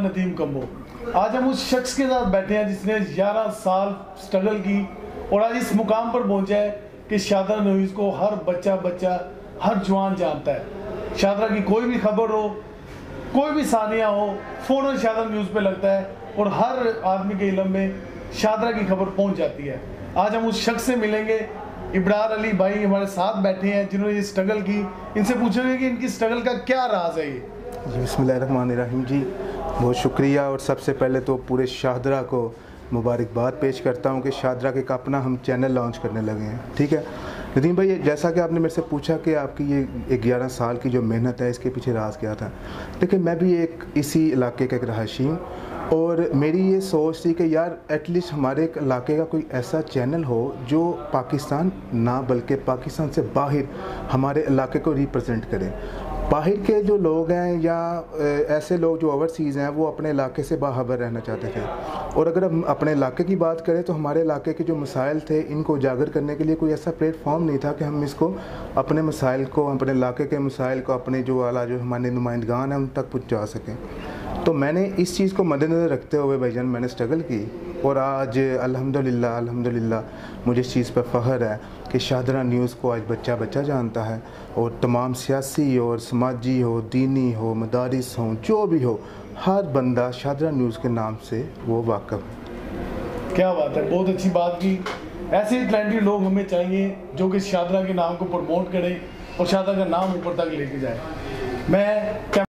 Nadeem combo. आज हम उस शख्स के साथ बैठे हैं जिसने 11 साल स्ट्रगल की और आज इस मुकाम पर पहुंचा है कि शादरा न्यूज़ को हर बच्चा हर जवान जानता है। शादरा की कोई भी खबर हो, कोई भी सानिया हो, फ़ौरन शादरा न्यूज़ पे लगता है और हर आदमी के इल्म में शादरा की खबर पहुंच जाती है। आज हम उस शख्स से मिलेंगे। इब्रार अली भाई हमारे साथ बैठे हैं जिन्होंने ये स्ट्रगल की। इनसे पूछेंगे कि इनकी स्ट्रगल का क्या राज है। ये जी बिस्मिल्लाहिर्रहमानिर्रहीम जी, बहुत शुक्रिया। और सबसे पहले तो पूरे शादरा को मुबारकबाद पेश करता हूँ कि शादरा के अपना हम चैनल लॉन्च करने लगे हैं। ठीक है नदीम भाई, जैसा कि आपने मेरे से पूछा कि आपकी ये 11 साल की जो मेहनत है इसके पीछे राज क्या था। देखिए मैं भी एक इसी इलाके का एक रहायशी हूँ और मेरी ये सोच थी कि यार एटलीस्ट हमारे एक इलाके का कोई ऐसा चैनल हो जो पाकिस्तान ना बल्कि पाकिस्तान से बाहर हमारे इलाके को रिप्रेजेंट करे। बाहर के जो लोग हैं या ऐसे लोग जो ओवरसीज़ हैं वो अपने इलाके से बाहर रहना चाहते थे। और अगर हम अपने इलाके की बात करें तो हमारे इलाके के जो मसाइल थे इनको उजागर करने के लिए कोई ऐसा प्लेटफॉर्म नहीं था कि हम इसको अपने मसाइल को, अपने इलाके के मसाइल को अपने जो हमारे नुमाइंदगान हैं उन तक पहुँचा सकें। तो मैंने इस चीज़ को मद्देनज़र रखते हुए भाईजान मैंने स्ट्रगल की और आज अल्हम्दुलिल्लाह मुझे इस चीज़ पर फ़ख्र है कि शादरा न्यूज़ को आज बच्चा जानता है और तमाम सियासी और समाजी हो, दीनी हो, मदारिस हों, जो भी हो, हर बंदा शादरा न्यूज़ के नाम से वो वाक़फ़ है। क्या बात है, बहुत अच्छी बात की। ऐसे टैलेंटेड लोग हमें चाहिए जो कि शादरा के नाम को प्रमोट करें और शादरा का नाम ऊपर तक लेके जाए। मैं